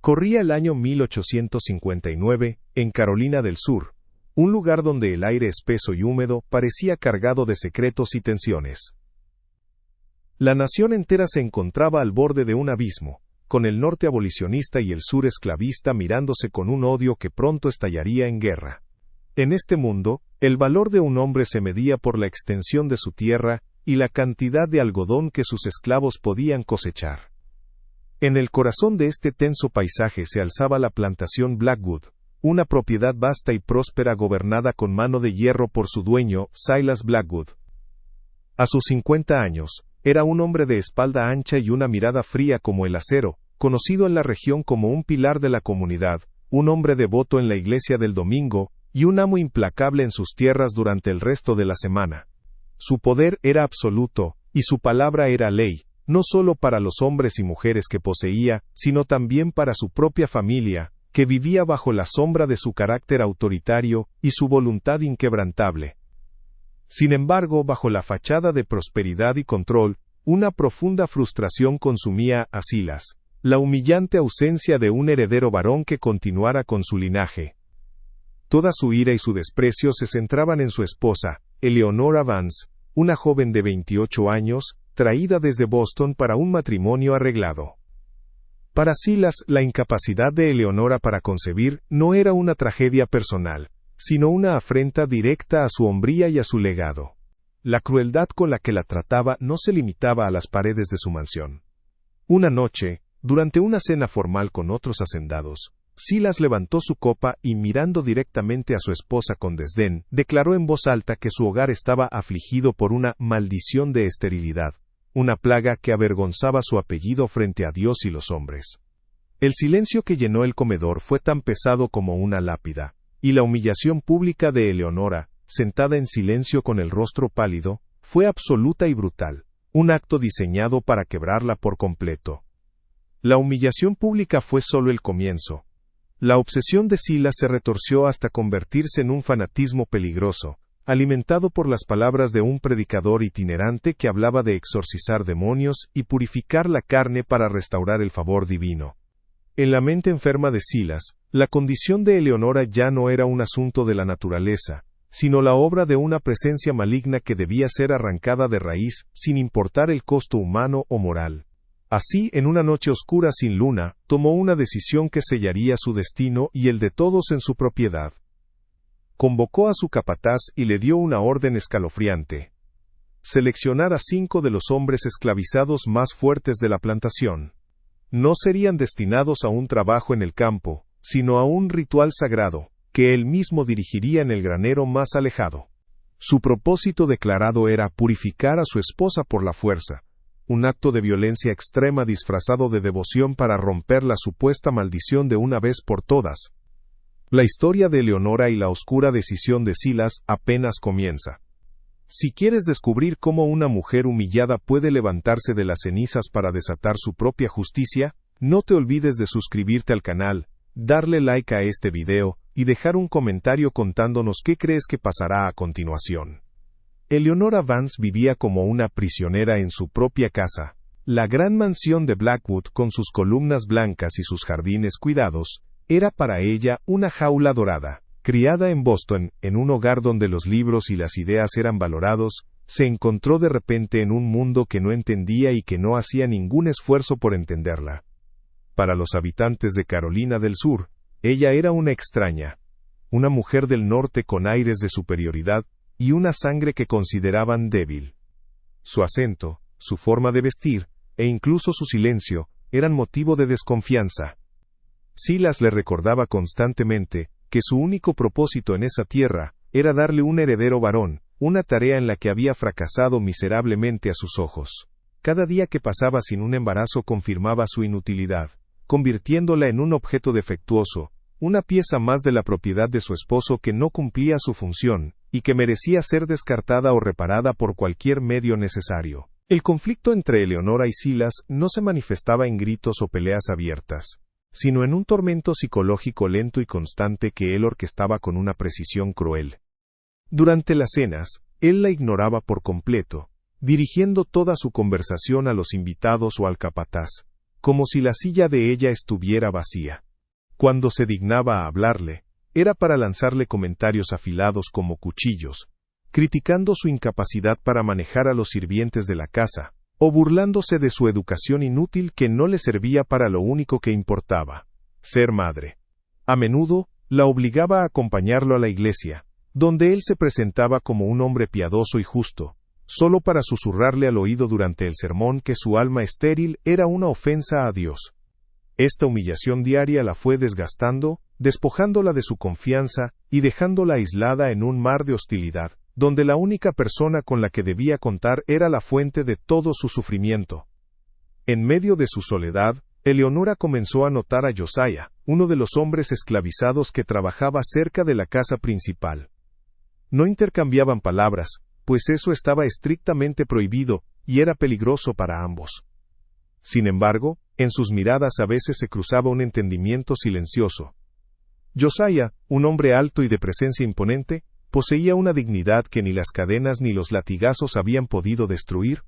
Corría el año 1859, en Carolina del Sur, un lugar donde el aire espeso y húmedo parecía cargado de secretos y tensiones. La nación entera se encontraba al borde de un abismo, con el norte abolicionista y el sur esclavista mirándose con un odio que pronto estallaría en guerra. En este mundo, el valor de un hombre se medía por la extensión de su tierra y la cantidad de algodón que sus esclavos podían cosechar. En el corazón de este tenso paisaje se alzaba la plantación Blackwood, una propiedad vasta y próspera gobernada con mano de hierro por su dueño, Silas Blackwood. A sus 50 años, era un hombre de espalda ancha y una mirada fría como el acero, conocido en la región como un pilar de la comunidad, un hombre devoto en la iglesia del domingo, y un amo implacable en sus tierras durante el resto de la semana. Su poder era absoluto, y su palabra era ley, no solo para los hombres y mujeres que poseía, sino también para su propia familia, que vivía bajo la sombra de su carácter autoritario y su voluntad inquebrantable. Sin embargo, bajo la fachada de prosperidad y control, una profunda frustración consumía a Silas, la humillante ausencia de un heredero varón que continuara con su linaje. Toda su ira y su desprecio se centraban en su esposa, Eleonora Vance, una joven de 28 años, traída desde Boston para un matrimonio arreglado. Para Silas, la incapacidad de Eleonora para concebir no era una tragedia personal, sino una afrenta directa a su hombría y a su legado. La crueldad con la que la trataba no se limitaba a las paredes de su mansión. Una noche, durante una cena formal con otros hacendados, Silas levantó su copa y, mirando directamente a su esposa con desdén, declaró en voz alta que su hogar estaba afligido por una maldición de esterilidad, una plaga que avergonzaba su apellido frente a Dios y los hombres. El silencio que llenó el comedor fue tan pesado como una lápida, y la humillación pública de Eleonora, sentada en silencio con el rostro pálido, fue absoluta y brutal, un acto diseñado para quebrarla por completo. La humillación pública fue solo el comienzo. La obsesión de Silas se retorció hasta convertirse en un fanatismo peligroso, alimentado por las palabras de un predicador itinerante que hablaba de exorcizar demonios y purificar la carne para restaurar el favor divino. En la mente enferma de Silas, la condición de Eleonora ya no era un asunto de la naturaleza, sino la obra de una presencia maligna que debía ser arrancada de raíz sin importar el costo humano o moral. Así, en una noche oscura sin luna, tomó una decisión que sellaría su destino y el de todos en su propiedad. Convocó a su capataz y le dio una orden escalofriante: seleccionar a 5 de los hombres esclavizados más fuertes de la plantación. No serían destinados a un trabajo en el campo, sino a un ritual sagrado, que él mismo dirigiría en el granero más alejado. Su propósito declarado era purificar a su esposa por la fuerza, un acto de violencia extrema disfrazado de devoción para romper la supuesta maldición de una vez por todas. La historia de Eleonora y la oscura decisión de Silas apenas comienza. Si quieres descubrir cómo una mujer humillada puede levantarse de las cenizas para desatar su propia justicia, no te olvides de suscribirte al canal, darle like a este video, y dejar un comentario contándonos qué crees que pasará a continuación. Eleonora Vance vivía como una prisionera en su propia casa. La gran mansión de Blackwood, con sus columnas blancas y sus jardines cuidados, era para ella una jaula dorada. Criada en Boston, en un hogar donde los libros y las ideas eran valorados, se encontró de repente en un mundo que no entendía y que no hacía ningún esfuerzo por entenderla. Para los habitantes de Carolina del Sur, ella era una extraña, una mujer del norte con aires de superioridad y una sangre que consideraban débil. Su acento, su forma de vestir, e incluso su silencio, eran motivo de desconfianza. Silas le recordaba constantemente que su único propósito en esa tierra era darle un heredero varón, una tarea en la que había fracasado miserablemente a sus ojos. Cada día que pasaba sin un embarazo confirmaba su inutilidad, convirtiéndola en un objeto defectuoso, una pieza más de la propiedad de su esposo que no cumplía su función, y que merecía ser descartada o reparada por cualquier medio necesario. El conflicto entre Eleonora y Silas no se manifestaba en gritos o peleas abiertas, sino en un tormento psicológico lento y constante que él orquestaba con una precisión cruel. Durante las cenas, él la ignoraba por completo, dirigiendo toda su conversación a los invitados o al capataz, como si la silla de ella estuviera vacía. Cuando se dignaba a hablarle, era para lanzarle comentarios afilados como cuchillos, criticando su incapacidad para manejar a los sirvientes de la casa, o burlándose de su educación inútil que no le servía para lo único que importaba, ser madre. A menudo, la obligaba a acompañarlo a la iglesia, donde él se presentaba como un hombre piadoso y justo, solo para susurrarle al oído durante el sermón que su alma estéril era una ofensa a Dios. Esta humillación diaria la fue desgastando, despojándola de su confianza y dejándola aislada en un mar de hostilidad, donde la única persona con la que debía contar era la fuente de todo su sufrimiento. En medio de su soledad, Eleonora comenzó a notar a Josiah, uno de los hombres esclavizados que trabajaba cerca de la casa principal. No intercambiaban palabras, pues eso estaba estrictamente prohibido y era peligroso para ambos. Sin embargo, en sus miradas a veces se cruzaba un entendimiento silencioso. Josiah, un hombre alto y de presencia imponente, poseía una dignidad que ni las cadenas ni los latigazos habían podido destruir.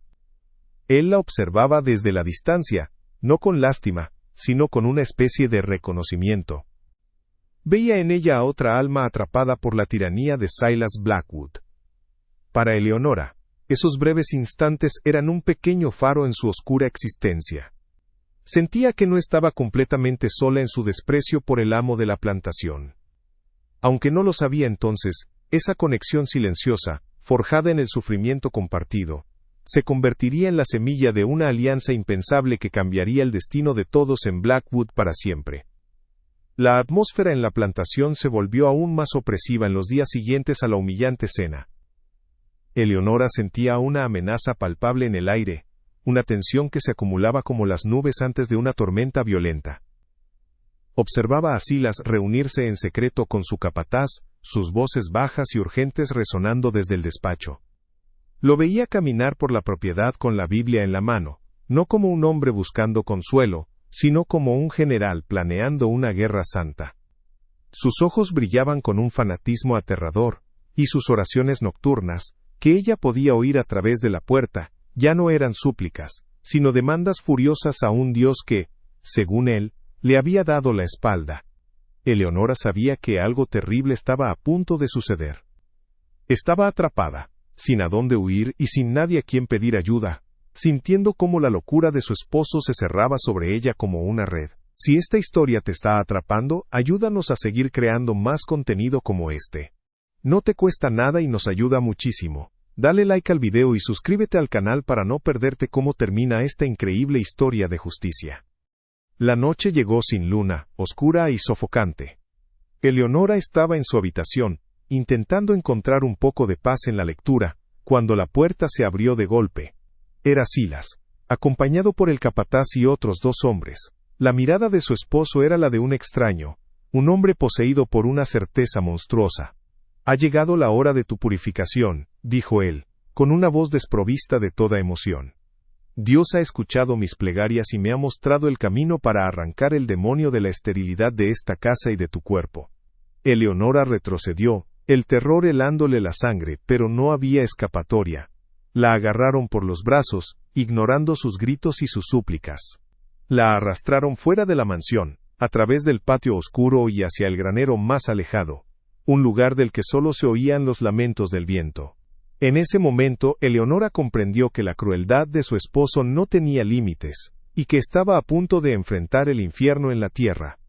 Él la observaba desde la distancia, no con lástima, sino con una especie de reconocimiento. Veía en ella a otra alma atrapada por la tiranía de Silas Blackwood. Para Eleonora, esos breves instantes eran un pequeño faro en su oscura existencia. Sentía que no estaba completamente sola en su desprecio por el amo de la plantación. Aunque no lo sabía entonces, esa conexión silenciosa, forjada en el sufrimiento compartido, se convertiría en la semilla de una alianza impensable que cambiaría el destino de todos en Blackwood para siempre. La atmósfera en la plantación se volvió aún más opresiva en los días siguientes a la humillante cena. Eleonora sentía una amenaza palpable en el aire, una tensión que se acumulaba como las nubes antes de una tormenta violenta. Observaba a Silas reunirse en secreto con su capataz, sus voces bajas y urgentes resonando desde el despacho. Lo veía caminar por la propiedad con la Biblia en la mano, no como un hombre buscando consuelo, sino como un general planeando una guerra santa. Sus ojos brillaban con un fanatismo aterrador, y sus oraciones nocturnas, que ella podía oír a través de la puerta, ya no eran súplicas, sino demandas furiosas a un Dios que, según él, le había dado la espalda. Eleonora sabía que algo terrible estaba a punto de suceder. Estaba atrapada, sin a dónde huir y sin nadie a quien pedir ayuda, sintiendo cómo la locura de su esposo se cerraba sobre ella como una red. Si esta historia te está atrapando, ayúdanos a seguir creando más contenido como este. No te cuesta nada y nos ayuda muchísimo. Dale like al video y suscríbete al canal para no perderte cómo termina esta increíble historia de justicia. La noche llegó sin luna, oscura y sofocante. Eleonora estaba en su habitación, intentando encontrar un poco de paz en la lectura, cuando la puerta se abrió de golpe. Era Silas, acompañado por el capataz y otros dos hombres. La mirada de su esposo era la de un extraño, un hombre poseído por una certeza monstruosa. «Ha llegado la hora de tu purificación», dijo él, con una voz desprovista de toda emoción. «Dios ha escuchado mis plegarias y me ha mostrado el camino para arrancar el demonio de la esterilidad de esta casa y de tu cuerpo». Eleonora retrocedió, el terror helándole la sangre, pero no había escapatoria. La agarraron por los brazos, ignorando sus gritos y sus súplicas. La arrastraron fuera de la mansión, a través del patio oscuro y hacia el granero más alejado, un lugar del que solo se oían los lamentos del viento. En ese momento, Eleonora comprendió que la crueldad de su esposo no tenía límites, y que estaba a punto de enfrentar el infierno en la tierra.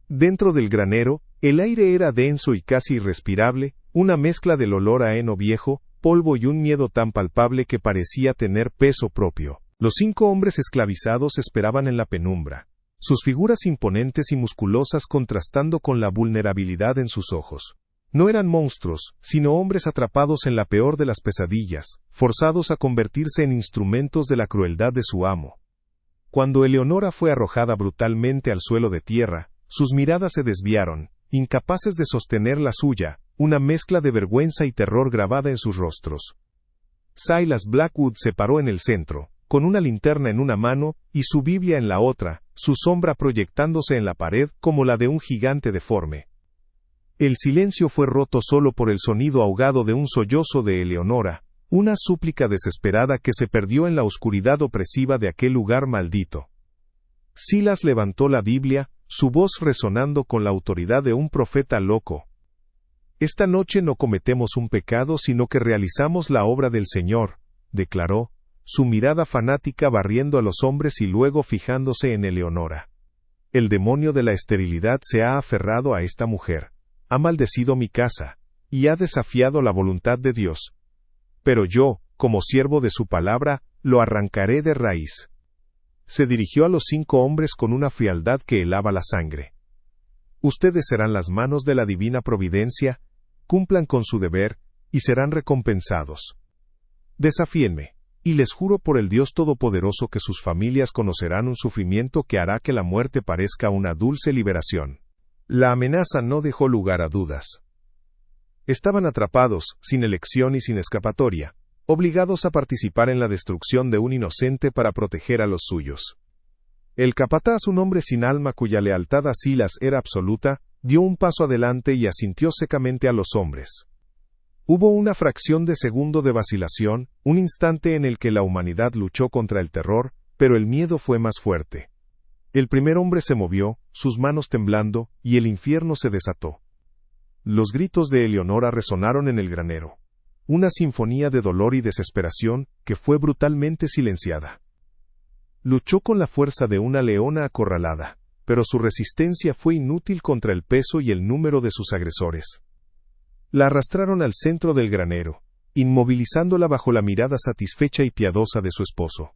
Dentro del granero, el aire era denso y casi irrespirable, una mezcla del olor a heno viejo, polvo y un miedo tan palpable que parecía tener peso propio. Los 5 hombres esclavizados esperaban en la penumbra, sus figuras imponentes y musculosas contrastando con la vulnerabilidad en sus ojos. No eran monstruos, sino hombres atrapados en la peor de las pesadillas, forzados a convertirse en instrumentos de la crueldad de su amo. Cuando Eleonora fue arrojada brutalmente al suelo de tierra, sus miradas se desviaron, incapaces de sostener la suya, una mezcla de vergüenza y terror grabada en sus rostros. Silas Blackwood se paró en el centro, con una linterna en una mano y su Biblia en la otra, su sombra proyectándose en la pared como la de un gigante deforme. El silencio fue roto solo por el sonido ahogado de un sollozo de Eleonora, una súplica desesperada que se perdió en la oscuridad opresiva de aquel lugar maldito. Silas levantó la Biblia, su voz resonando con la autoridad de un profeta loco. «Esta noche no cometemos un pecado, sino que realizamos la obra del Señor», declaró, su mirada fanática barriendo a los hombres y luego fijándose en Eleonora. «El demonio de la esterilidad se ha aferrado a esta mujer, ha maldecido mi casa, y ha desafiado la voluntad de Dios. Pero yo, como siervo de su palabra, lo arrancaré de raíz». Se dirigió a los 5 hombres con una frialdad que helaba la sangre. «Ustedes serán las manos de la divina providencia, cumplan con su deber, y serán recompensados. Desafíenme, y les juro por el Dios Todopoderoso que sus familias conocerán un sufrimiento que hará que la muerte parezca una dulce liberación». La amenaza no dejó lugar a dudas. Estaban atrapados, sin elección y sin escapatoria, obligados a participar en la destrucción de un inocente para proteger a los suyos. El capataz, un hombre sin alma cuya lealtad a Silas era absoluta, dio un paso adelante y asintió secamente a los hombres. Hubo una fracción de segundo de vacilación, un instante en el que la humanidad luchó contra el terror, pero el miedo fue más fuerte. El primer hombre se movió, sus manos temblando, y el infierno se desató. Los gritos de Eleonora resonaron en el granero. Una sinfonía de dolor y desesperación, que fue brutalmente silenciada. Luchó con la fuerza de una leona acorralada, pero su resistencia fue inútil contra el peso y el número de sus agresores. La arrastraron al centro del granero, inmovilizándola bajo la mirada satisfecha y piadosa de su esposo.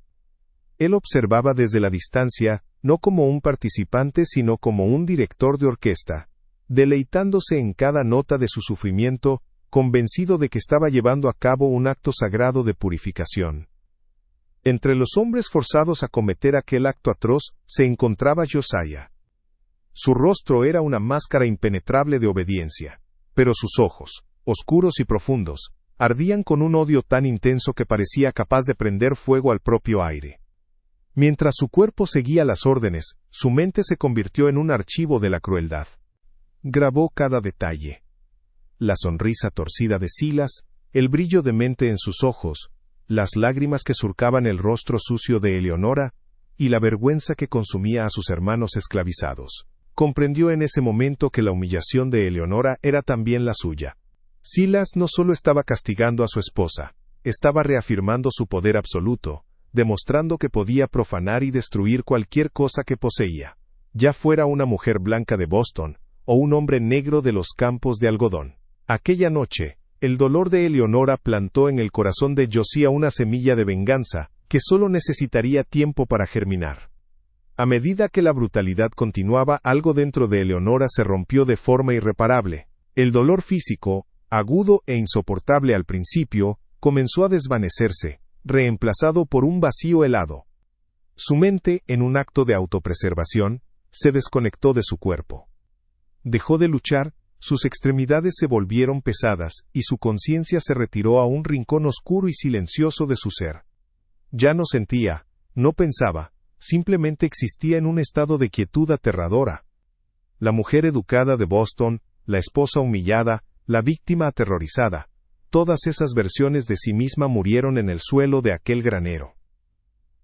Él observaba desde la distancia, no como un participante sino como un director de orquesta, deleitándose en cada nota de su sufrimiento, convencido de que estaba llevando a cabo un acto sagrado de purificación. Entre los hombres forzados a cometer aquel acto atroz, se encontraba Josiah. Su rostro era una máscara impenetrable de obediencia, pero sus ojos, oscuros y profundos, ardían con un odio tan intenso que parecía capaz de prender fuego al propio aire. Mientras su cuerpo seguía las órdenes, su mente se convirtió en un archivo de la crueldad. Grabó cada detalle. La sonrisa torcida de Silas, el brillo demente en sus ojos, las lágrimas que surcaban el rostro sucio de Eleonora, y la vergüenza que consumía a sus hermanos esclavizados. Comprendió en ese momento que la humillación de Eleonora era también la suya. Silas no solo estaba castigando a su esposa, estaba reafirmando su poder absoluto, demostrando que podía profanar y destruir cualquier cosa que poseía, ya fuera una mujer blanca de Boston, o un hombre negro de los campos de algodón. Aquella noche, el dolor de Eleonora plantó en el corazón de Josiah una semilla de venganza, que solo necesitaría tiempo para germinar. A medida que la brutalidad continuaba, algo dentro de Eleonora se rompió de forma irreparable. El dolor físico, agudo e insoportable al principio, comenzó a desvanecerse, reemplazado por un vacío helado. Su mente, en un acto de autopreservación, se desconectó de su cuerpo. Dejó de luchar, sus extremidades se volvieron pesadas, y su conciencia se retiró a un rincón oscuro y silencioso de su ser. Ya no sentía, no pensaba, simplemente existía en un estado de quietud aterradora. La mujer educada de Boston, la esposa humillada, la víctima aterrorizada, todas esas versiones de sí misma murieron en el suelo de aquel granero.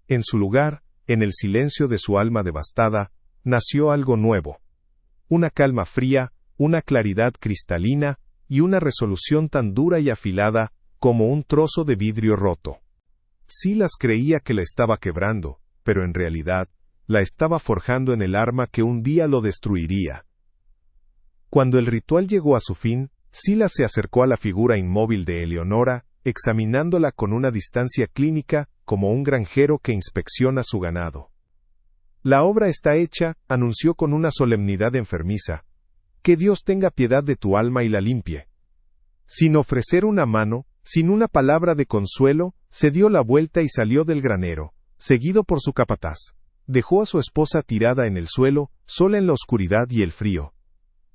En su lugar, en el silencio de su alma devastada, nació algo nuevo. Una calma fría, una claridad cristalina, y una resolución tan dura y afilada, como un trozo de vidrio roto. Silas creía que la estaba quebrando, pero en realidad, la estaba forjando en el arma que un día lo destruiría. Cuando el ritual llegó a su fin, Silas se acercó a la figura inmóvil de Eleonora, examinándola con una distancia clínica, como un granjero que inspecciona su ganado. «La obra está hecha», anunció con una solemnidad enfermiza. «Que Dios tenga piedad de tu alma y la limpie». Sin ofrecer una mano, sin una palabra de consuelo, se dio la vuelta y salió del granero, seguido por su capataz. Dejó a su esposa tirada en el suelo, sola en la oscuridad y el frío.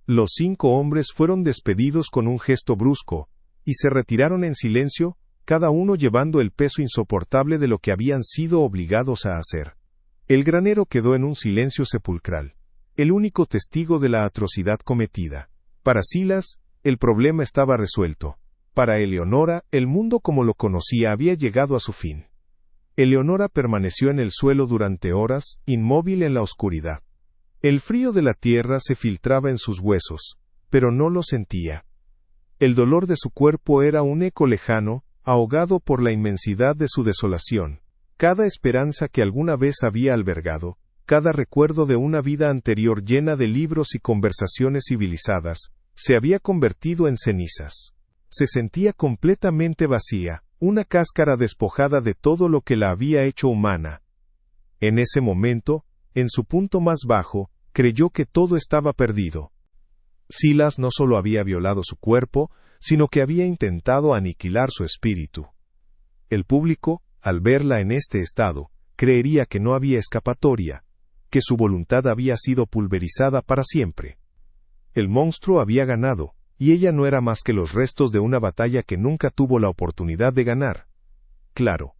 Los 5 hombres fueron despedidos con un gesto brusco, y se retiraron en silencio, cada uno llevando el peso insoportable de lo que habían sido obligados a hacer. El granero quedó en un silencio sepulcral, el único testigo de la atrocidad cometida. Para Silas, el problema estaba resuelto. Para Eleonora, el mundo como lo conocía había llegado a su fin. Eleonora permaneció en el suelo durante horas, inmóvil en la oscuridad. El frío de la tierra se filtraba en sus huesos, pero no lo sentía. El dolor de su cuerpo era un eco lejano, ahogado por la inmensidad de su desolación. Cada esperanza que alguna vez había albergado, cada recuerdo de una vida anterior llena de libros y conversaciones civilizadas, se había convertido en cenizas. Se sentía completamente vacía, una cáscara despojada de todo lo que la había hecho humana. En ese momento, en su punto más bajo, creyó que todo estaba perdido. Silas no solo había violado su cuerpo, sino que había intentado aniquilar su espíritu. El público, al verla en este estado, creería que no había escapatoria, que su voluntad había sido pulverizada para siempre. El monstruo había ganado, y ella no era más que los restos de una batalla que nunca tuvo la oportunidad de ganar. Claro.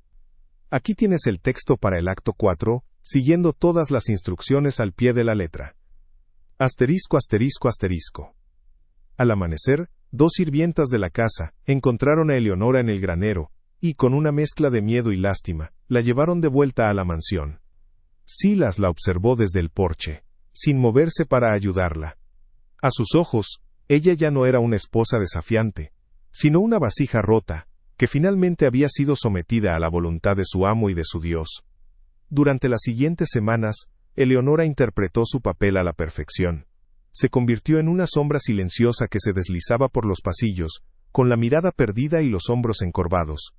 Aquí tienes el texto para el acto 4, siguiendo todas las instrucciones al pie de la letra. Asterisco, asterisco, asterisco. Al amanecer, 2 sirvientas de la casa encontraron a Eleonora en el granero, y con una mezcla de miedo y lástima, la llevaron de vuelta a la mansión. Silas la observó desde el porche, sin moverse para ayudarla. A sus ojos, ella ya no era una esposa desafiante, sino una vasija rota, que finalmente había sido sometida a la voluntad de su amo y de su Dios. Durante las siguientes semanas, Eleonora interpretó su papel a la perfección. Se convirtió en una sombra silenciosa que se deslizaba por los pasillos, con la mirada perdida y los hombros encorvados.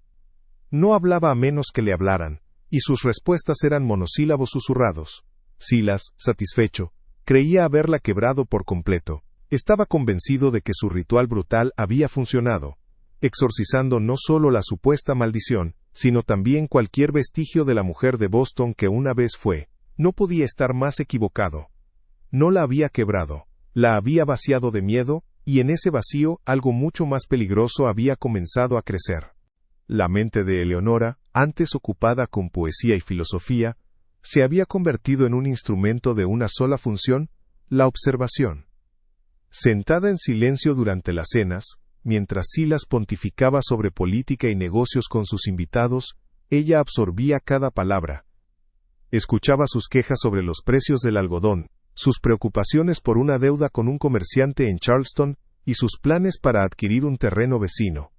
No hablaba a menos que le hablaran, y sus respuestas eran monosílabos susurrados. Silas, satisfecho, creía haberla quebrado por completo. Estaba convencido de que su ritual brutal había funcionado, exorcizando no solo la supuesta maldición, sino también cualquier vestigio de la mujer de Boston que una vez fue. No podía estar más equivocado. No la había quebrado, la había vaciado de miedo, y en ese vacío algo mucho más peligroso había comenzado a crecer. La mente de Eleonora, antes ocupada con poesía y filosofía, se había convertido en un instrumento de una sola función, la observación. Sentada en silencio durante las cenas, mientras Silas pontificaba sobre política y negocios con sus invitados, ella absorbía cada palabra. Escuchaba sus quejas sobre los precios del algodón, sus preocupaciones por una deuda con un comerciante en Charleston, y sus planes para adquirir un terreno vecino.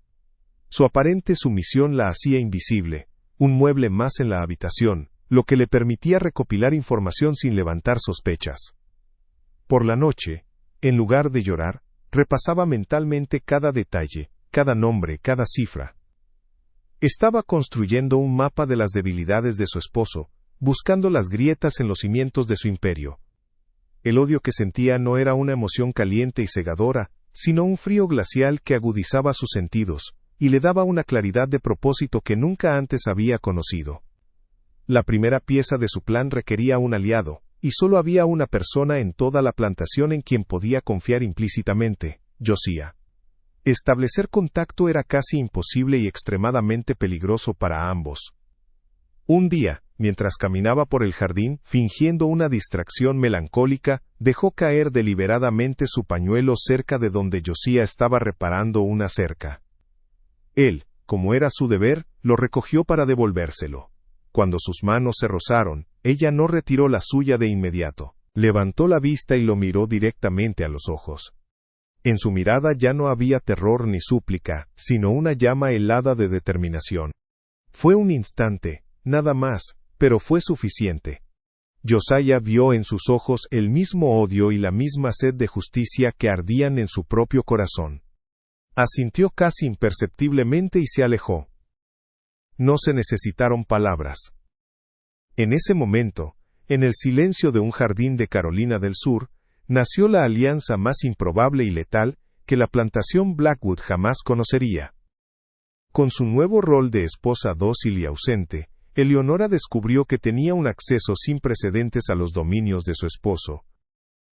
Su aparente sumisión la hacía invisible, un mueble más en la habitación, lo que le permitía recopilar información sin levantar sospechas. Por la noche, en lugar de llorar, repasaba mentalmente cada detalle, cada nombre, cada cifra. Estaba construyendo un mapa de las debilidades de su esposo, buscando las grietas en los cimientos de su imperio. El odio que sentía no era una emoción caliente y cegadora, sino un frío glacial que agudizaba sus sentidos, y le daba una claridad de propósito que nunca antes había conocido. La primera pieza de su plan requería un aliado, y solo había una persona en toda la plantación en quien podía confiar implícitamente, Josiah. Establecer contacto era casi imposible y extremadamente peligroso para ambos. Un día, mientras caminaba por el jardín, fingiendo una distracción melancólica, dejó caer deliberadamente su pañuelo cerca de donde Josiah estaba reparando una cerca. Él, como era su deber, lo recogió para devolvérselo. Cuando sus manos se rozaron, ella no retiró la suya de inmediato. Levantó la vista y lo miró directamente a los ojos. En su mirada ya no había terror ni súplica, sino una llama helada de determinación. Fue un instante, nada más, pero fue suficiente. Josiah vio en sus ojos el mismo odio y la misma sed de justicia que ardían en su propio corazón. Asintió casi imperceptiblemente y se alejó. No se necesitaron palabras. En ese momento, en el silencio de un jardín de Carolina del Sur, nació la alianza más improbable y letal que la plantación Blackwood jamás conocería. Con su nuevo rol de esposa dócil y ausente, Eleonora descubrió que tenía un acceso sin precedentes a los dominios de su esposo.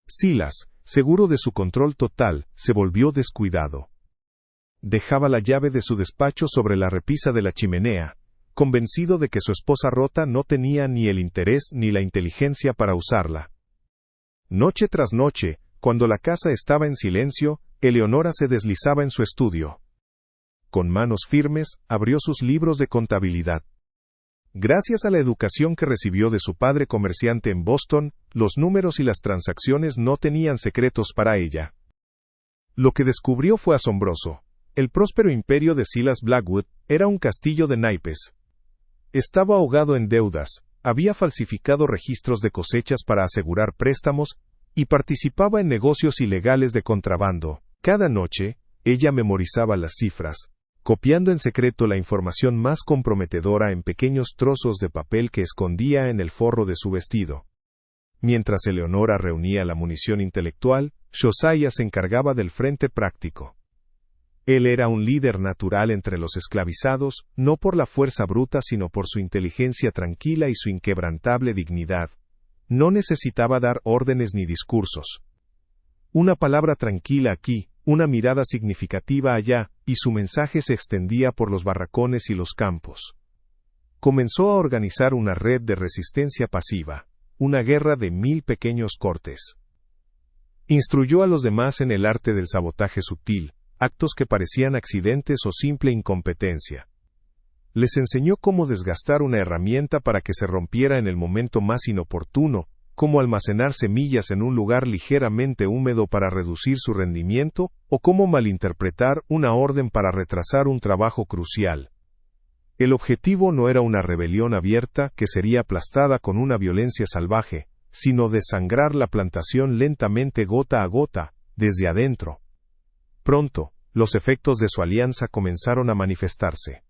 Silas, seguro de su control total, se volvió descuidado. Dejaba la llave de su despacho sobre la repisa de la chimenea, convencido de que su esposa rota no tenía ni el interés ni la inteligencia para usarla. Noche tras noche, cuando la casa estaba en silencio, Eleonora se deslizaba en su estudio. Con manos firmes, abrió sus libros de contabilidad. Gracias a la educación que recibió de su padre comerciante en Boston, los números y las transacciones no tenían secretos para ella. Lo que descubrió fue asombroso. El próspero imperio de Silas Blackwood era un castillo de naipes. Estaba ahogado en deudas, había falsificado registros de cosechas para asegurar préstamos, y participaba en negocios ilegales de contrabando. Cada noche, ella memorizaba las cifras, copiando en secreto la información más comprometedora en pequeños trozos de papel que escondía en el forro de su vestido. Mientras Eleonora reunía la munición intelectual, Josiah se encargaba del frente práctico. Él era un líder natural entre los esclavizados, no por la fuerza bruta sino por su inteligencia tranquila y su inquebrantable dignidad. No necesitaba dar órdenes ni discursos. Una palabra tranquila aquí, una mirada significativa allá, y su mensaje se extendía por los barracones y los campos. Comenzó a organizar una red de resistencia pasiva, una guerra de 1000 pequeños cortes. Instruyó a los demás en el arte del sabotaje sutil, actos que parecían accidentes o simple incompetencia. Les enseñó cómo desgastar una herramienta para que se rompiera en el momento más inoportuno, cómo almacenar semillas en un lugar ligeramente húmedo para reducir su rendimiento, o cómo malinterpretar una orden para retrasar un trabajo crucial. El objetivo no era una rebelión abierta que sería aplastada con una violencia salvaje, sino desangrar la plantación lentamente gota a gota, desde adentro. Pronto, los efectos de su alianza comenzaron a manifestarse.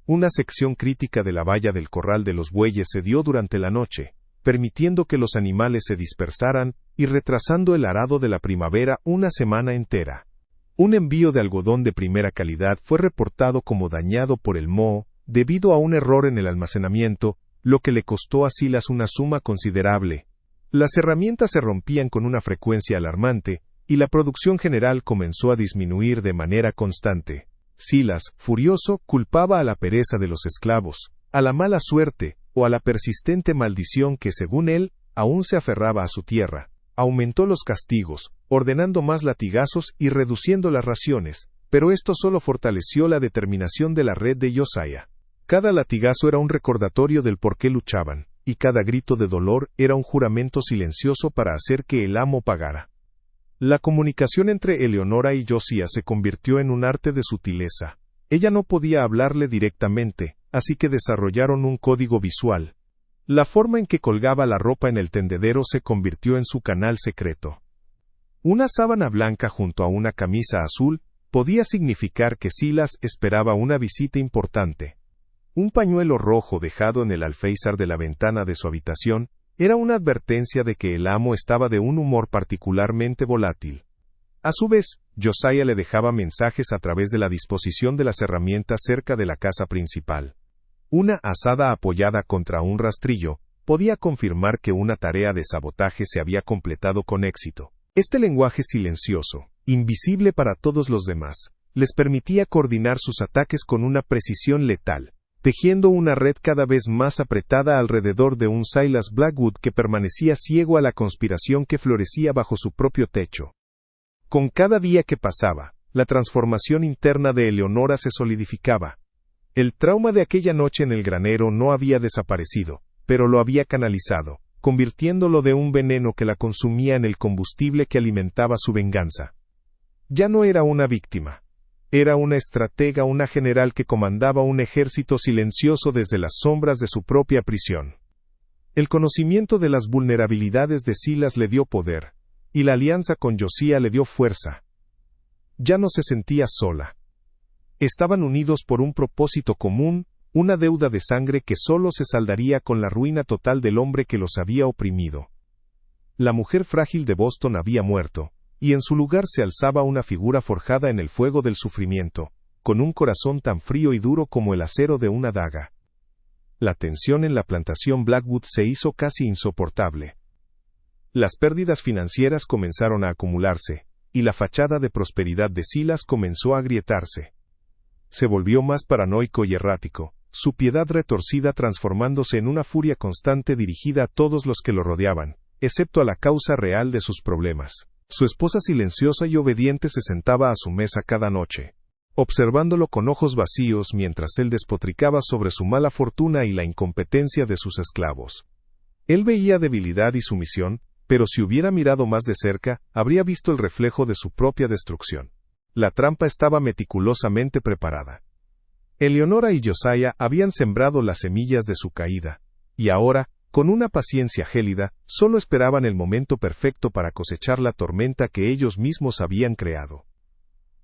Una sección crítica de la valla del corral de los bueyes se dio durante la noche, permitiendo que los animales se dispersaran y retrasando el arado de la primavera una semana entera. Un envío de algodón de primera calidad fue reportado como dañado por el moho, debido a un error en el almacenamiento, lo que le costó a Silas una suma considerable. Las herramientas se rompían con una frecuencia alarmante, y la producción general comenzó a disminuir de manera constante. Silas, furioso, culpaba a la pereza de los esclavos, a la mala suerte, o a la persistente maldición que, según él, aún se aferraba a su tierra. Aumentó los castigos, ordenando más latigazos y reduciendo las raciones, pero esto solo fortaleció la determinación de la red de Josiah. Cada latigazo era un recordatorio del por qué luchaban, y cada grito de dolor era un juramento silencioso para hacer que el amo pagara. La comunicación entre Eleonora y Josiah se convirtió en un arte de sutileza. Ella no podía hablarle directamente, así que desarrollaron un código visual. La forma en que colgaba la ropa en el tendedero se convirtió en su canal secreto. Una sábana blanca junto a una camisa azul podía significar que Silas esperaba una visita importante. Un pañuelo rojo dejado en el alféizar de la ventana de su habitación era una advertencia de que el amo estaba de un humor particularmente volátil. A su vez, Josiah le dejaba mensajes a través de la disposición de las herramientas cerca de la casa principal. Una azada apoyada contra un rastrillo podía confirmar que una tarea de sabotaje se había completado con éxito. Este lenguaje silencioso, invisible para todos los demás, les permitía coordinar sus ataques con una precisión letal, tejiendo una red cada vez más apretada alrededor de un Silas Blackwood que permanecía ciego a la conspiración que florecía bajo su propio techo. Con cada día que pasaba, la transformación interna de Eleonora se solidificaba. El trauma de aquella noche en el granero no había desaparecido, pero lo había canalizado, convirtiéndolo de un veneno que la consumía en el combustible que alimentaba su venganza. Ya no era una víctima. Era una estratega, una general que comandaba un ejército silencioso desde las sombras de su propia prisión. El conocimiento de las vulnerabilidades de Silas le dio poder, y la alianza con Josiah le dio fuerza. Ya no se sentía sola. Estaban unidos por un propósito común, una deuda de sangre que solo se saldaría con la ruina total del hombre que los había oprimido. La mujer frágil de Boston había muerto, y en su lugar se alzaba una figura forjada en el fuego del sufrimiento, con un corazón tan frío y duro como el acero de una daga. La tensión en la plantación Blackwood se hizo casi insoportable. Las pérdidas financieras comenzaron a acumularse, y la fachada de prosperidad de Silas comenzó a agrietarse. Se volvió más paranoico y errático, su piedad retorcida transformándose en una furia constante dirigida a todos los que lo rodeaban, excepto a la causa real de sus problemas. Su esposa silenciosa y obediente se sentaba a su mesa cada noche. observándolo con ojos vacíos mientras él despotricaba sobre su mala fortuna y la incompetencia de sus esclavos. Él veía debilidad y sumisión, pero si hubiera mirado más de cerca, habría visto el reflejo de su propia destrucción. La trampa estaba meticulosamente preparada. Eleonora y Josiah habían sembrado las semillas de su caída, y ahora, con una paciencia gélida, solo esperaban el momento perfecto para cosechar la tormenta que ellos mismos habían creado.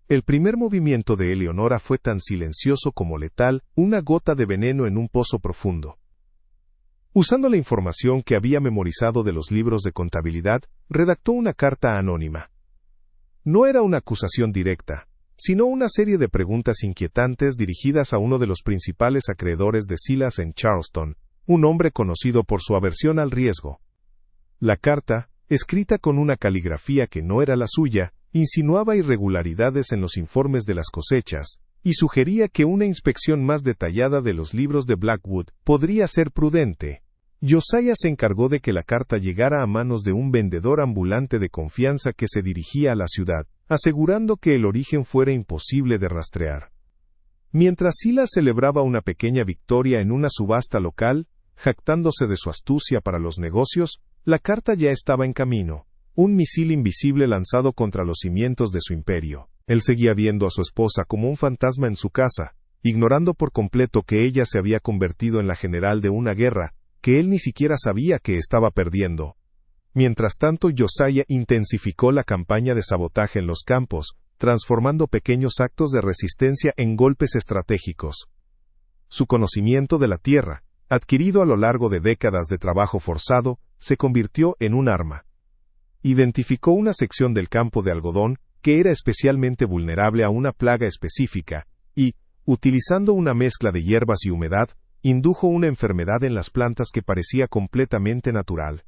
El primer movimiento de Eleonora fue tan silencioso como letal, una gota de veneno en un pozo profundo. Usando la información que había memorizado de los libros de contabilidad, redactó una carta anónima. No era una acusación directa, sino una serie de preguntas inquietantes dirigidas a uno de los principales acreedores de Silas en Charleston, un hombre conocido por su aversión al riesgo. La carta, escrita con una caligrafía que no era la suya, insinuaba irregularidades en los informes de las cosechas, y sugería que una inspección más detallada de los libros de Blackwood podría ser prudente. Josiah se encargó de que la carta llegara a manos de un vendedor ambulante de confianza que se dirigía a la ciudad, asegurando que el origen fuera imposible de rastrear. Mientras Silas celebraba una pequeña victoria en una subasta local, jactándose de su astucia para los negocios, la carta ya estaba en camino, un misil invisible lanzado contra los cimientos de su imperio. Él seguía viendo a su esposa como un fantasma en su casa, ignorando por completo que ella se había convertido en la general de una guerra, que él ni siquiera sabía que estaba perdiendo. Mientras tanto, Josiah intensificó la campaña de sabotaje en los campos, transformando pequeños actos de resistencia en golpes estratégicos. Su conocimiento de la tierra, adquirido a lo largo de décadas de trabajo forzado, se convirtió en un arma. Identificó una sección del campo de algodón que era especialmente vulnerable a una plaga específica, y, utilizando una mezcla de hierbas y humedad, indujo una enfermedad en las plantas que parecía completamente natural.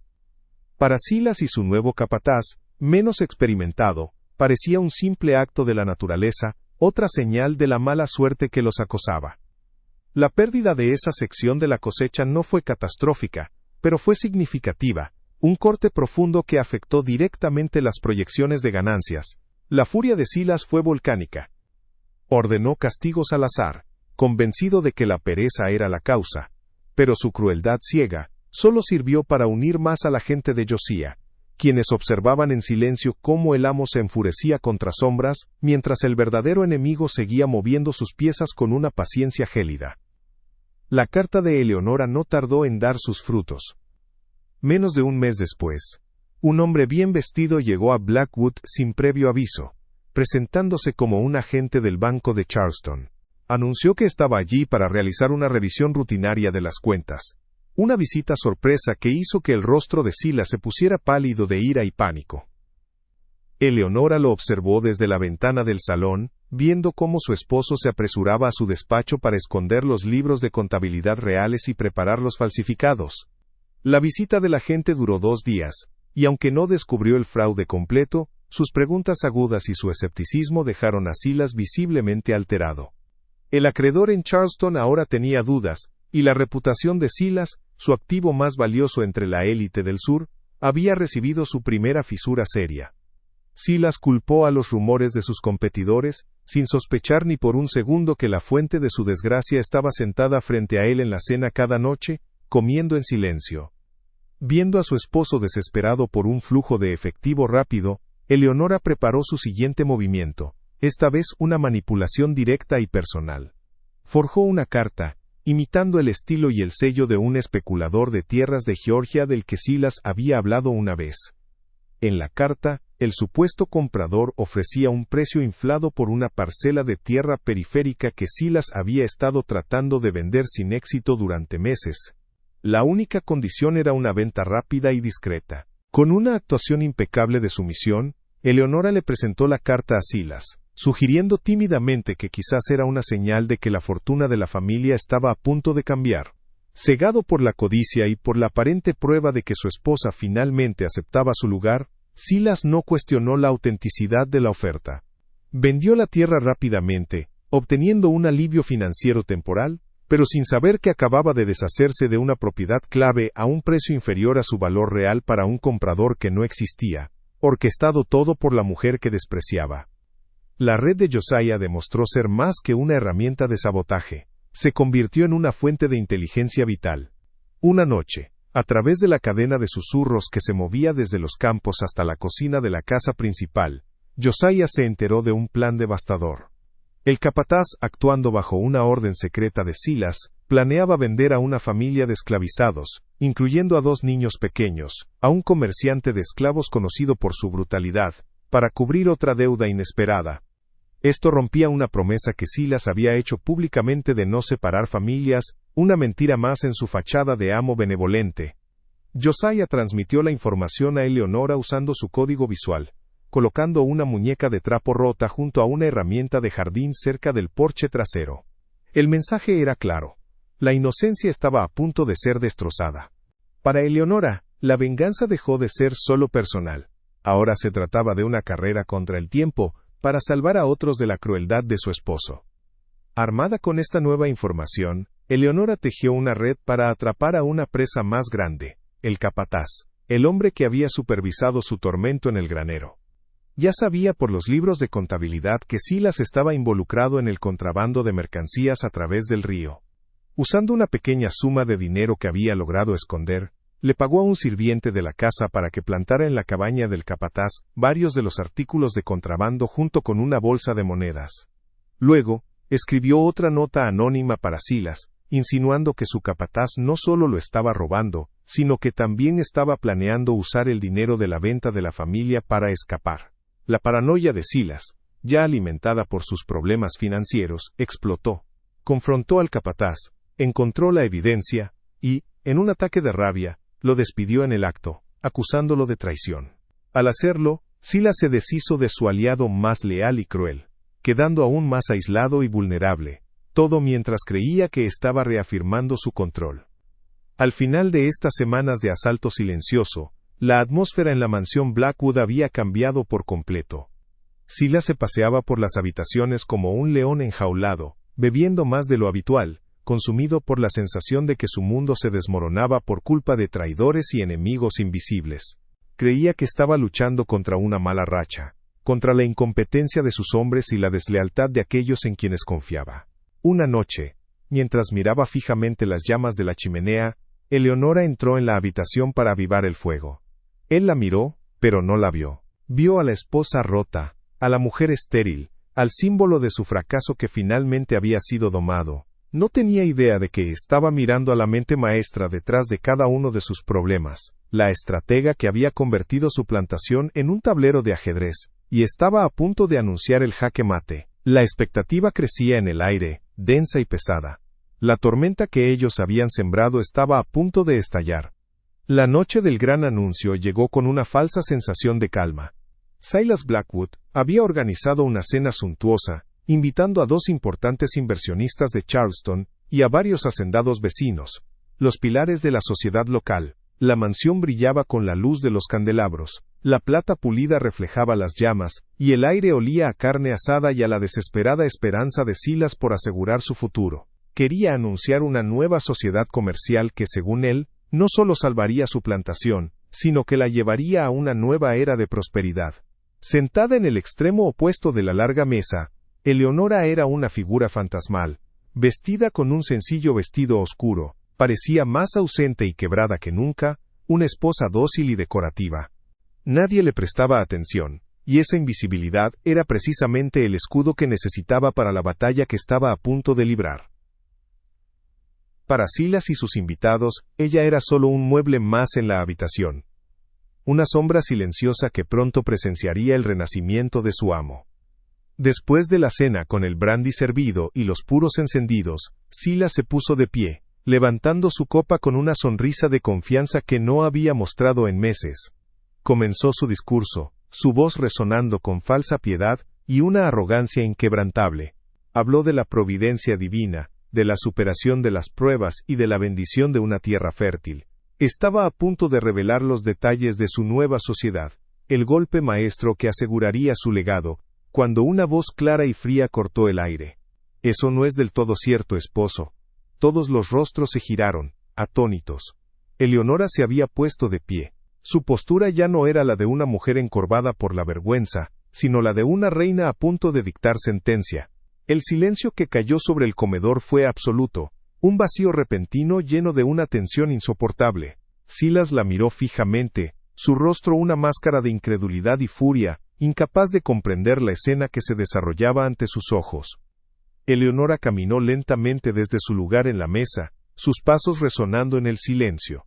Para Silas y su nuevo capataz, menos experimentado, parecía un simple acto de la naturaleza, otra señal de la mala suerte que los acosaba. La pérdida de esa sección de la cosecha no fue catastrófica, pero fue significativa, un corte profundo que afectó directamente las proyecciones de ganancias. La furia de Silas fue volcánica. Ordenó castigos al azar, convencido de que la pereza era la causa, pero su crueldad ciega solo sirvió para unir más a la gente de Josiah, quienes observaban en silencio cómo el amo se enfurecía contra sombras, mientras el verdadero enemigo seguía moviendo sus piezas con una paciencia gélida. La carta de Eleonora no tardó en dar sus frutos. Menos de un mes después, un hombre bien vestido llegó a Blackwood sin previo aviso, presentándose como un agente del Banco de Charleston. Anunció que estaba allí para realizar una revisión rutinaria de las cuentas, una visita sorpresa que hizo que el rostro de Silas se pusiera pálido de ira y pánico. Eleonora lo observó desde la ventana del salón, viendo cómo su esposo se apresuraba a su despacho para esconder los libros de contabilidad reales y preparar los falsificados. La visita del agente duró 2 días, y aunque no descubrió el fraude completo, sus preguntas agudas y su escepticismo dejaron a Silas visiblemente alterado. El acreedor en Charleston ahora tenía dudas, y la reputación de Silas, su activo más valioso entre la élite del sur, había recibido su primera fisura seria. Silas culpó a los rumores de sus competidores, sin sospechar ni por un segundo que la fuente de su desgracia estaba sentada frente a él en la cena cada noche, comiendo en silencio. Viendo a su esposo desesperado por un flujo de efectivo rápido, Eleonora preparó su siguiente movimiento, esta vez una manipulación directa y personal. Forjó una carta, imitando el estilo y el sello de un especulador de tierras de Georgia del que Silas había hablado una vez. En la carta, el supuesto comprador ofrecía un precio inflado por una parcela de tierra periférica que Silas había estado tratando de vender sin éxito durante meses. La única condición era una venta rápida y discreta. Con una actuación impecable de sumisión, Eleonora le presentó la carta a Silas, sugiriendo tímidamente que quizás era una señal de que la fortuna de la familia estaba a punto de cambiar. Cegado por la codicia y por la aparente prueba de que su esposa finalmente aceptaba su lugar, Silas no cuestionó la autenticidad de la oferta. Vendió la tierra rápidamente, obteniendo un alivio financiero temporal, pero sin saber que acababa de deshacerse de una propiedad clave a un precio inferior a su valor real para un comprador que no existía, orquestado todo por la mujer que despreciaba. La red de Josiah demostró ser más que una herramienta de sabotaje. Se convirtió en una fuente de inteligencia vital. Una noche, a través de la cadena de susurros que se movía desde los campos hasta la cocina de la casa principal, Josiah se enteró de un plan devastador. El capataz, actuando bajo una orden secreta de Silas, planeaba vender a una familia de esclavizados, incluyendo a 2 niños pequeños, a un comerciante de esclavos conocido por su brutalidad, para cubrir otra deuda inesperada. Esto rompía una promesa que Silas había hecho públicamente de no separar familias, una mentira más en su fachada de amo benevolente. Josiah transmitió la información a Eleonora usando su código visual, colocando una muñeca de trapo rota junto a una herramienta de jardín cerca del porche trasero. El mensaje era claro. La inocencia estaba a punto de ser destrozada. Para Eleonora, la venganza dejó de ser solo personal. Ahora se trataba de una carrera contra el tiempo, para salvar a otros de la crueldad de su esposo. Armada con esta nueva información, Eleonora tejió una red para atrapar a una presa más grande, el capataz, el hombre que había supervisado su tormento en el granero. Ya sabía por los libros de contabilidad que Silas estaba involucrado en el contrabando de mercancías a través del río. Usando una pequeña suma de dinero que había logrado esconder, le pagó a un sirviente de la casa para que plantara en la cabaña del capataz varios de los artículos de contrabando junto con una bolsa de monedas. Luego, escribió otra nota anónima para Silas, insinuando que su capataz no solo lo estaba robando, sino que también estaba planeando usar el dinero de la venta de la familia para escapar. La paranoia de Silas, ya alimentada por sus problemas financieros, explotó. Confrontó al capataz, encontró la evidencia, y, en un ataque de rabia, lo despidió en el acto, acusándolo de traición. Al hacerlo, Silas se deshizo de su aliado más leal y cruel, quedando aún más aislado y vulnerable, todo mientras creía que estaba reafirmando su control. Al final de estas semanas de asalto silencioso, la atmósfera en la mansión Blackwood había cambiado por completo. Silas se paseaba por las habitaciones como un león enjaulado, bebiendo más de lo habitual, consumido por la sensación de que su mundo se desmoronaba por culpa de traidores y enemigos invisibles. Creía que estaba luchando contra una mala racha, contra la incompetencia de sus hombres y la deslealtad de aquellos en quienes confiaba. Una noche, mientras miraba fijamente las llamas de la chimenea, Eleonora entró en la habitación para avivar el fuego. Él la miró, pero no la vio. Vio a la esposa rota, a la mujer estéril, al símbolo de su fracaso que finalmente había sido domado. No tenía idea de que estaba mirando a la mente maestra detrás de cada uno de sus problemas, la estratega que había convertido su plantación en un tablero de ajedrez, y estaba a punto de anunciar el jaque mate. La expectativa crecía en el aire, densa y pesada. La tormenta que ellos habían sembrado estaba a punto de estallar. La noche del gran anuncio llegó con una falsa sensación de calma. Silas Blackwood había organizado una cena suntuosa, invitando a 2 importantes inversionistas de Charleston y a varios hacendados vecinos, los pilares de la sociedad local. La mansión brillaba con la luz de los candelabros, la plata pulida reflejaba las llamas, y el aire olía a carne asada y a la desesperada esperanza de Silas por asegurar su futuro. Quería anunciar una nueva sociedad comercial que, según él, no solo salvaría su plantación, sino que la llevaría a una nueva era de prosperidad. Sentada en el extremo opuesto de la larga mesa, Eleonora era una figura fantasmal. Vestida con un sencillo vestido oscuro, parecía más ausente y quebrada que nunca, una esposa dócil y decorativa. Nadie le prestaba atención, y esa invisibilidad era precisamente el escudo que necesitaba para la batalla que estaba a punto de librar. Para Silas y sus invitados, ella era solo un mueble más en la habitación. Una sombra silenciosa que pronto presenciaría el renacimiento de su amo. Después de la cena con el brandy servido y los puros encendidos, Silas se puso de pie, levantando su copa con una sonrisa de confianza que no había mostrado en meses. Comenzó su discurso, su voz resonando con falsa piedad y una arrogancia inquebrantable. Habló de la providencia divina, de la superación de las pruebas y de la bendición de una tierra fértil. Estaba a punto de revelar los detalles de su nueva sociedad, el golpe maestro que aseguraría su legado, cuando una voz clara y fría cortó el aire. Eso no es del todo cierto, esposo. Todos los rostros se giraron, atónitos. Eleonora se había puesto de pie. Su postura ya no era la de una mujer encorvada por la vergüenza, sino la de una reina a punto de dictar sentencia. El silencio que cayó sobre el comedor fue absoluto, un vacío repentino lleno de una tensión insoportable. Silas la miró fijamente, su rostro una máscara de incredulidad y furia, incapaz de comprender la escena que se desarrollaba ante sus ojos. Eleonora caminó lentamente desde su lugar en la mesa, sus pasos resonando en el silencio.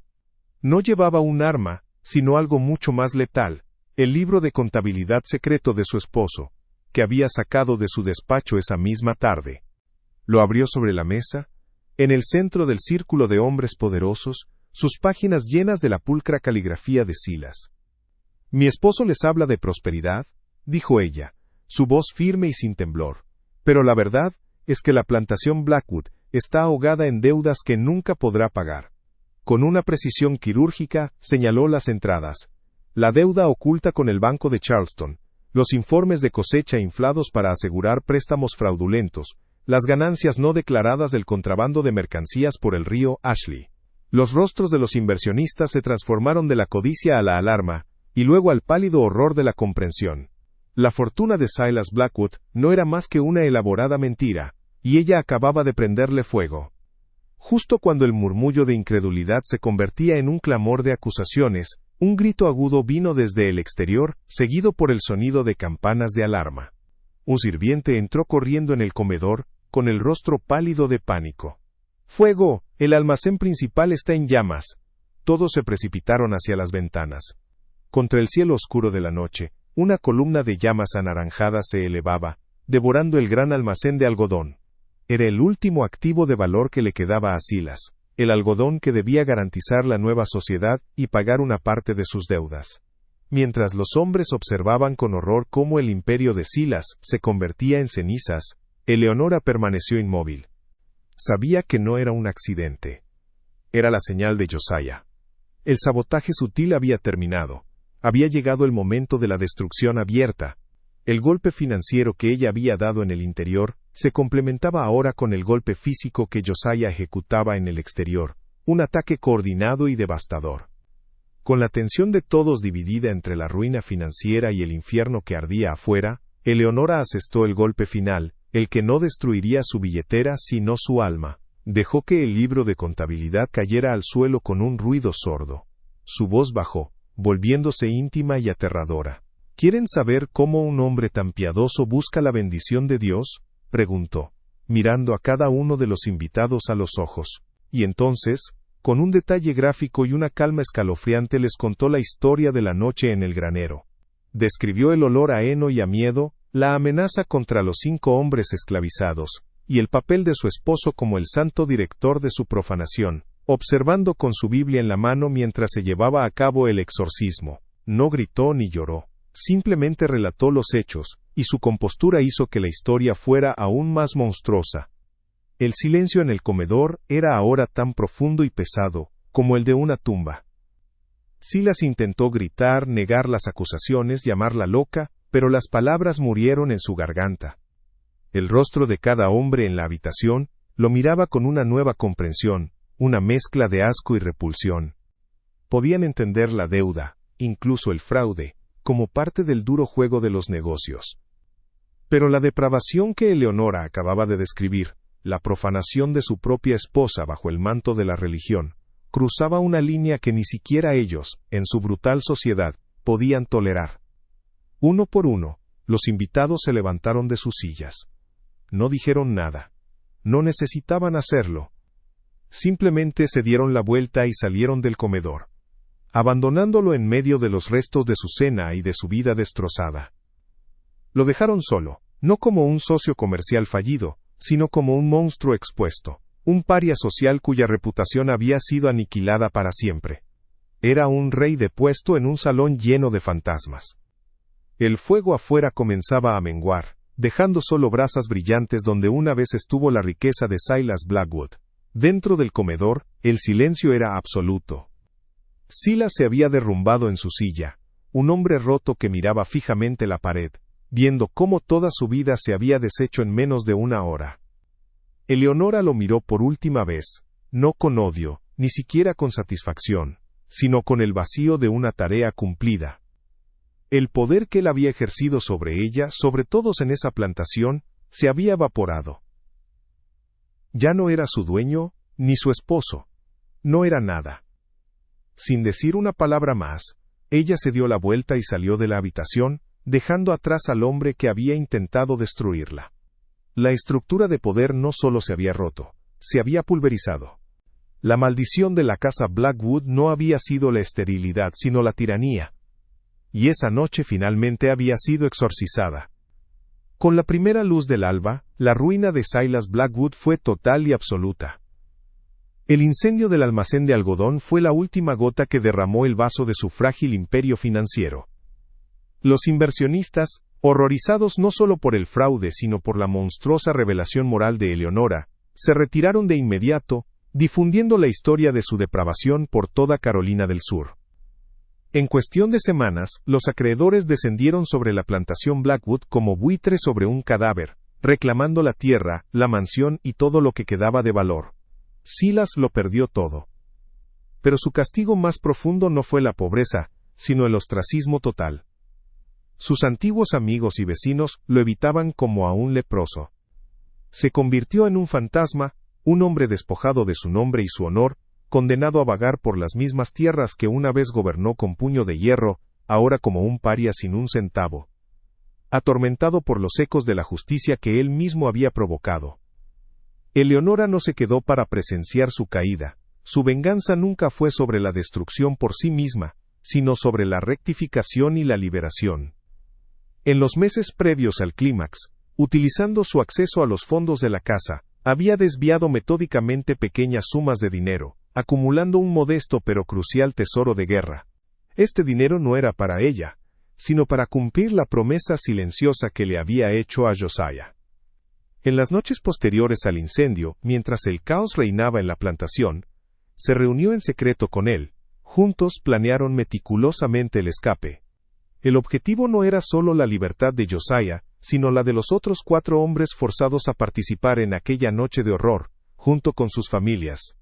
No llevaba un arma, sino algo mucho más letal, el libro de contabilidad secreto de su esposo, que había sacado de su despacho esa misma tarde. Lo abrió sobre la mesa, en el centro del círculo de hombres poderosos, sus páginas llenas de la pulcra caligrafía de Silas. «Mi esposo les habla de prosperidad», dijo ella, su voz firme y sin temblor, «pero la verdad es que la plantación Blackwood está ahogada en deudas que nunca podrá pagar». Con una precisión quirúrgica, señaló las entradas. La deuda oculta con el Banco de Charleston, los informes de cosecha inflados para asegurar préstamos fraudulentos, las ganancias no declaradas del contrabando de mercancías por el río Ashley. Los rostros de los inversionistas se transformaron de la codicia a la alarma, y luego al pálido horror de la comprensión. La fortuna de Silas Blackwood no era más que una elaborada mentira, y ella acababa de prenderle fuego. Justo cuando el murmullo de incredulidad se convertía en un clamor de acusaciones, un grito agudo vino desde el exterior, seguido por el sonido de campanas de alarma. Un sirviente entró corriendo en el comedor, con el rostro pálido de pánico. «¡Fuego! El almacén principal está en llamas». Todos se precipitaron hacia las ventanas. Contra el cielo oscuro de la noche, una columna de llamas anaranjadas se elevaba, devorando el gran almacén de algodón. Era el último activo de valor que le quedaba a Silas, el algodón que debía garantizar la nueva sociedad y pagar una parte de sus deudas. Mientras los hombres observaban con horror cómo el imperio de Silas se convertía en cenizas, Eleonora permaneció inmóvil. Sabía que no era un accidente. Era la señal de Josiah. El sabotaje sutil había terminado. Había llegado el momento de la destrucción abierta. El golpe financiero que ella había dado en el interior se complementaba ahora con el golpe físico que Josiah ejecutaba en el exterior, un ataque coordinado y devastador. Con la atención de todos dividida entre la ruina financiera y el infierno que ardía afuera, Eleonora asestó el golpe final, el que no destruiría su billetera sino su alma. Dejó que el libro de contabilidad cayera al suelo con un ruido sordo. Su voz bajó, volviéndose íntima y aterradora. «¿Quieren saber cómo un hombre tan piadoso busca la bendición de Dios?», preguntó, mirando a cada uno de los invitados a los ojos. Y entonces, con un detalle gráfico y una calma escalofriante les contó la historia de la noche en el granero. Describió el olor a heno y a miedo, la amenaza contra los 5 hombres esclavizados, y el papel de su esposo como el santo director de su profanación, observando con su Biblia en la mano mientras se llevaba a cabo el exorcismo. No gritó ni lloró. Simplemente relató los hechos, y su compostura hizo que la historia fuera aún más monstruosa. El silencio en el comedor era ahora tan profundo y pesado, como el de una tumba. Silas intentó gritar, negar las acusaciones, llamarla loca, pero las palabras murieron en su garganta. El rostro de cada hombre en la habitación lo miraba con una nueva comprensión, una mezcla de asco y repulsión. Podían entender la deuda, incluso el fraude, como parte del duro juego de los negocios. Pero la depravación que Eleonora acababa de describir, la profanación de su propia esposa bajo el manto de la religión, cruzaba una línea que ni siquiera ellos, en su brutal sociedad, podían tolerar. Uno por uno, los invitados se levantaron de sus sillas. No dijeron nada. No necesitaban hacerlo. Simplemente se dieron la vuelta y salieron del comedor, abandonándolo en medio de los restos de su cena y de su vida destrozada. Lo dejaron solo, no como un socio comercial fallido, sino como un monstruo expuesto, un paria social cuya reputación había sido aniquilada para siempre. Era un rey depuesto en un salón lleno de fantasmas. El fuego afuera comenzaba a menguar, dejando solo brasas brillantes donde una vez estuvo la riqueza de Silas Blackwood. Dentro del comedor, el silencio era absoluto. Silas se había derrumbado en su silla, un hombre roto que miraba fijamente la pared, viendo cómo toda su vida se había deshecho en menos de una hora. Eleonora lo miró por última vez, no con odio, ni siquiera con satisfacción, sino con el vacío de una tarea cumplida. El poder que él había ejercido sobre ella, sobre todos en esa plantación, se había evaporado. Ya no era su dueño, ni su esposo. No era nada. Sin decir una palabra más, ella se dio la vuelta y salió de la habitación, dejando atrás al hombre que había intentado destruirla. La estructura de poder no solo se había roto, se había pulverizado. La maldición de la casa Blackwood no había sido la esterilidad, sino la tiranía. Y esa noche finalmente había sido exorcizada. Con la primera luz del alba, la ruina de Silas Blackwood fue total y absoluta. El incendio del almacén de algodón fue la última gota que derramó el vaso de su frágil imperio financiero. Los inversionistas, horrorizados no solo por el fraude sino por la monstruosa revelación moral de Eleonora, se retiraron de inmediato, difundiendo la historia de su depravación por toda Carolina del Sur. En cuestión de semanas, los acreedores descendieron sobre la plantación Blackwood como buitres sobre un cadáver, reclamando la tierra, la mansión y todo lo que quedaba de valor. Silas lo perdió todo. Pero su castigo más profundo no fue la pobreza, sino el ostracismo total. Sus antiguos amigos y vecinos lo evitaban como a un leproso. Se convirtió en un fantasma, un hombre despojado de su nombre y su honor, condenado a vagar por las mismas tierras que una vez gobernó con puño de hierro, ahora como un paria sin un centavo. Atormentado por los ecos de la justicia que él mismo había provocado. Eleonora no se quedó para presenciar su caída. Su venganza nunca fue sobre la destrucción por sí misma, sino sobre la rectificación y la liberación. En los meses previos al clímax, utilizando su acceso a los fondos de la casa, había desviado metódicamente pequeñas sumas de dinero, acumulando un modesto pero crucial tesoro de guerra. Este dinero no era para ella, sino para cumplir la promesa silenciosa que le había hecho a Josiah. En las noches posteriores al incendio, mientras el caos reinaba en la plantación, se reunió en secreto con él. Juntos planearon meticulosamente el escape. El objetivo no era solo la libertad de Josiah, sino la de los otros 4 hombres forzados a participar en aquella noche de horror, junto con sus familias.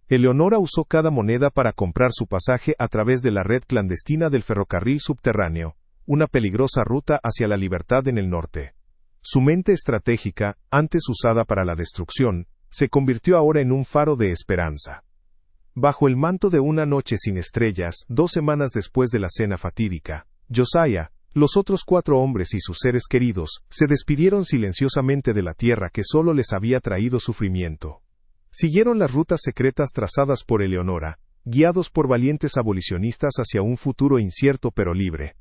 Eleonora usó cada moneda para comprar su pasaje a través de la red clandestina del ferrocarril subterráneo, una peligrosa ruta hacia la libertad en el norte. Su mente estratégica, antes usada para la destrucción, se convirtió ahora en un faro de esperanza. Bajo el manto de una noche sin estrellas, 2 semanas después de la cena fatídica, Josiah, los otros 4 hombres y sus seres queridos, se despidieron silenciosamente de la tierra que solo les había traído sufrimiento. Siguieron las rutas secretas trazadas por Eleonora, guiados por valientes abolicionistas hacia un futuro incierto pero libre.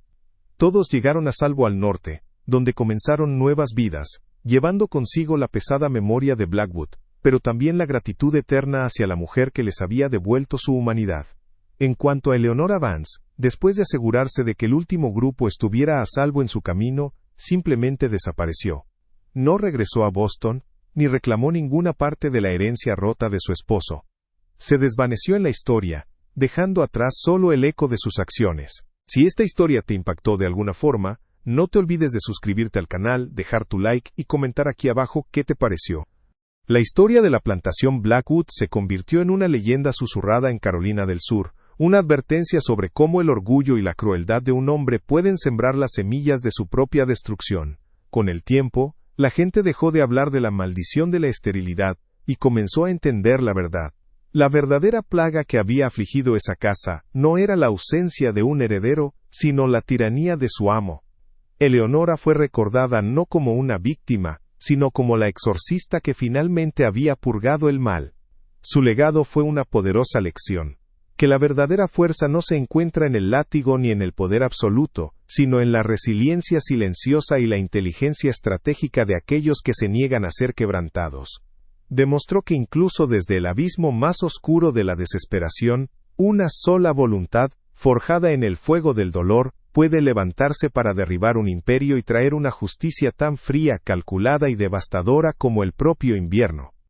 Todos llegaron a salvo al norte, donde comenzaron nuevas vidas, llevando consigo la pesada memoria de Blackwood, pero también la gratitud eterna hacia la mujer que les había devuelto su humanidad. En cuanto a Eleonora Vance, después de asegurarse de que el último grupo estuviera a salvo en su camino, simplemente desapareció. No regresó a Boston, ni reclamó ninguna parte de la herencia rota de su esposo. Se desvaneció en la historia, dejando atrás solo el eco de sus acciones. Si esta historia te impactó de alguna forma, no te olvides de suscribirte al canal, dejar tu like y comentar aquí abajo qué te pareció. La historia de la plantación Blackwood se convirtió en una leyenda susurrada en Carolina del Sur, una advertencia sobre cómo el orgullo y la crueldad de un hombre pueden sembrar las semillas de su propia destrucción. Con el tiempo, la gente dejó de hablar de la maldición de la esterilidad y comenzó a entender la verdad. La verdadera plaga que había afligido esa casa no era la ausencia de un heredero, sino la tiranía de su amo. Eleonora fue recordada no como una víctima, sino como la exorcista que finalmente había purgado el mal. Su legado fue una poderosa lección, que la verdadera fuerza no se encuentra en el látigo ni en el poder absoluto, sino en la resiliencia silenciosa y la inteligencia estratégica de aquellos que se niegan a ser quebrantados. Demostró que incluso desde el abismo más oscuro de la desesperación, una sola voluntad, forjada en el fuego del dolor, puede levantarse para derribar un imperio y traer una justicia tan fría, calculada y devastadora como el propio invierno.